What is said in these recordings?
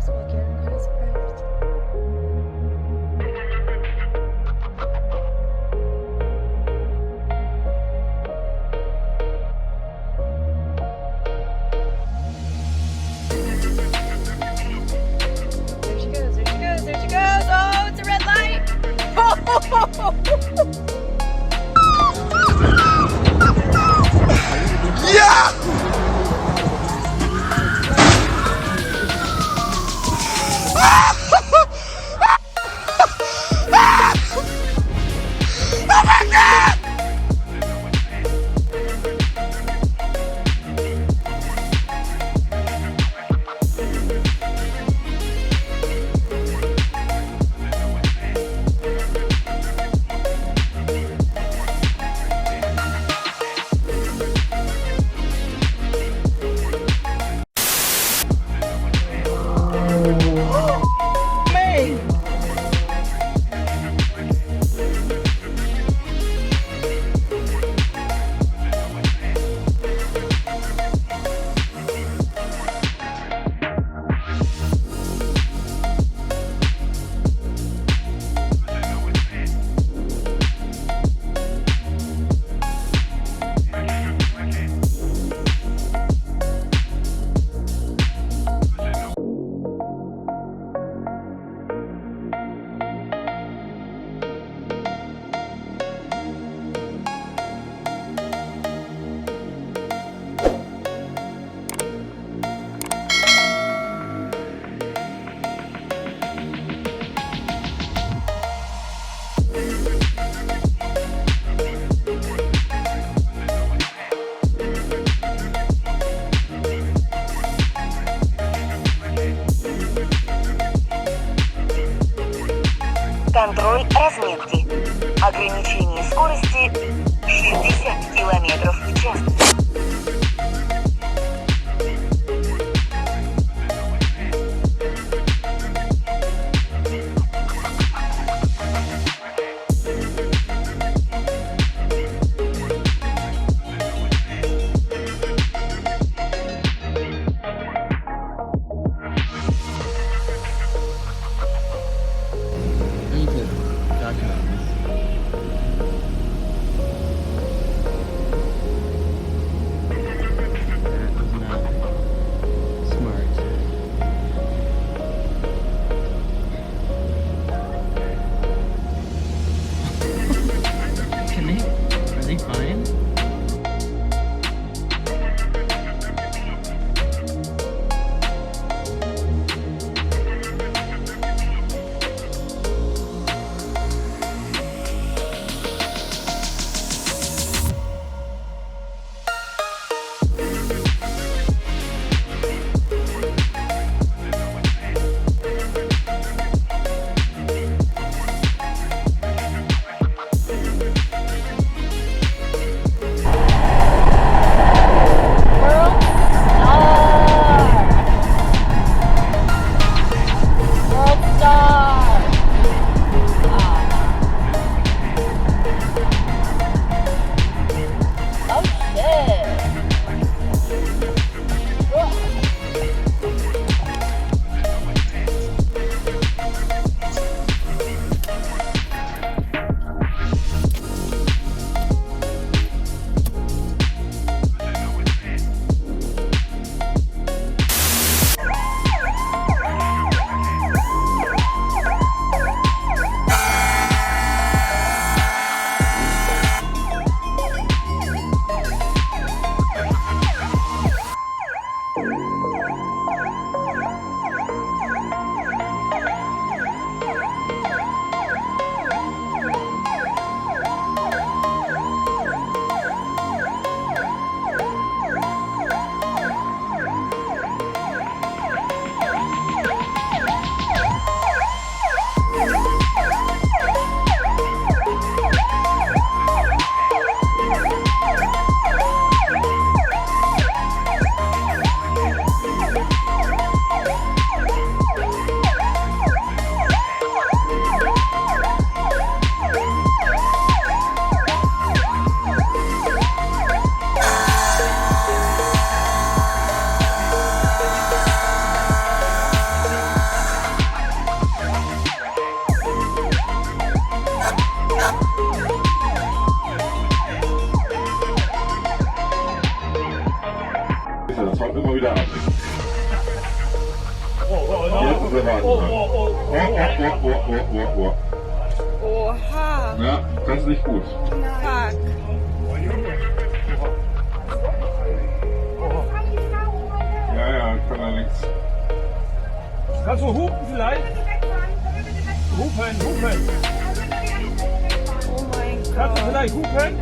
possible again. I'm kind of surprised. There she goes, there she goes, there she goes! Oh, it's a red light! Yeah! Контроль разметки. Ограничение скорости 60 км в час. I need to document this. Reservat Oh, dran. oh, oh, Oh. Oha. Ja, das ist nicht gut. Fuck. Ja, ich kann da nichts. Kannst du hupen vielleicht? Hupen. Oh mein Kannst du Gott. vielleicht hupen?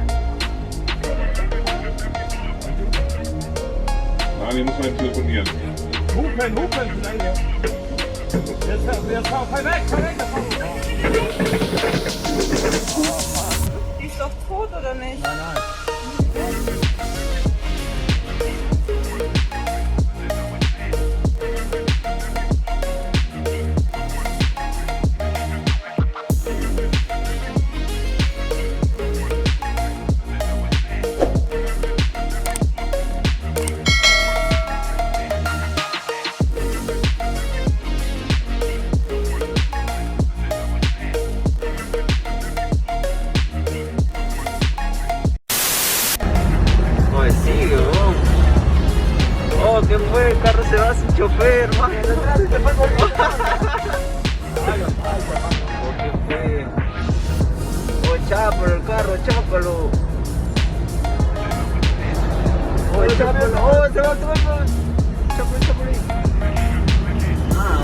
Nein, ich muss mal telefonieren. Hupen vielleicht. Jetzt fahr weg, das Auto. Die ist doch tot, oder nicht? Nein. Oye, sigue, vos. Oh, ¿qué fue? El carro se va sin chofer, man. Oh, ¿qué fue? Oh, chápalo el carro, chápalo. Oh, chápalo. Oh, se va todo. Chápalo. Ah,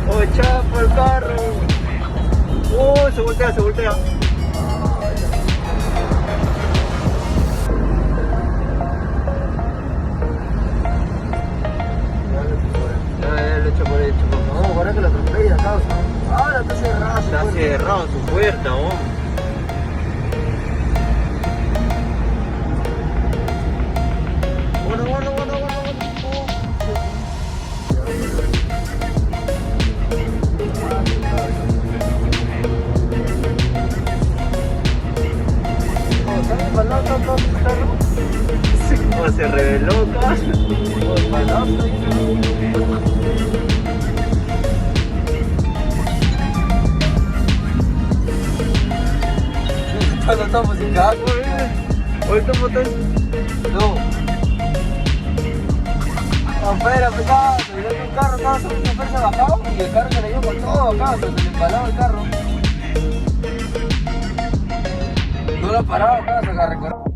oh, chapa el carro. Oh, se voltea. Ya lo he hecho por hecho. No, ahora que lo atropella, causa. Ahora está cerrado. Está cerrado su puerta, vos. Bueno. ¿Está embalado tanto el carro? Oh, se reveló, casi. Embalado. No estamos sin carro. Hoy estamos tan... No. Afuera, pesado, se vio un carro, todo su chofer se bajó y el carro se le dio con todo acá, se le embalaba el carro. No lo ha parado acá, se agarró.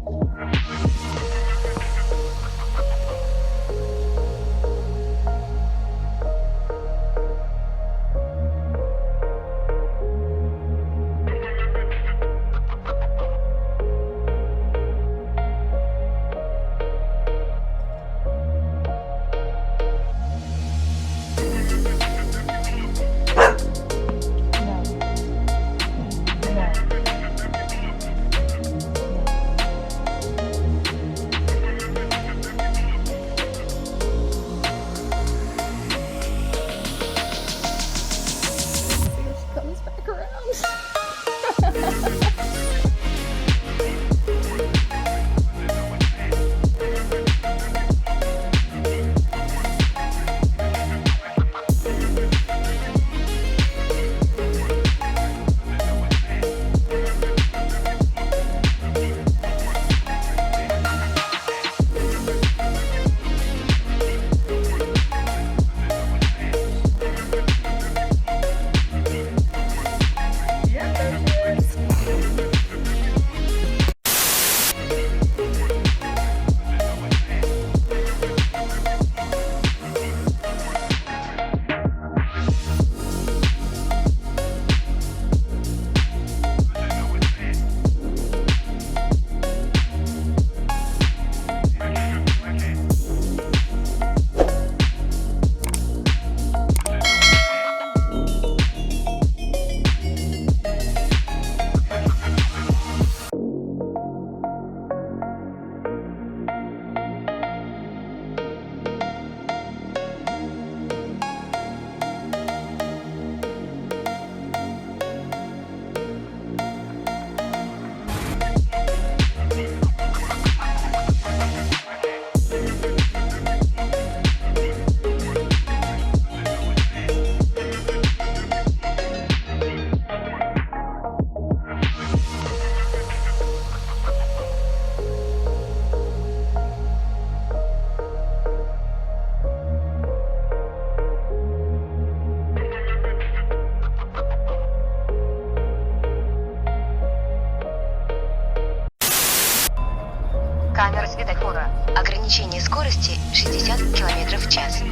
скорости 60 км в час.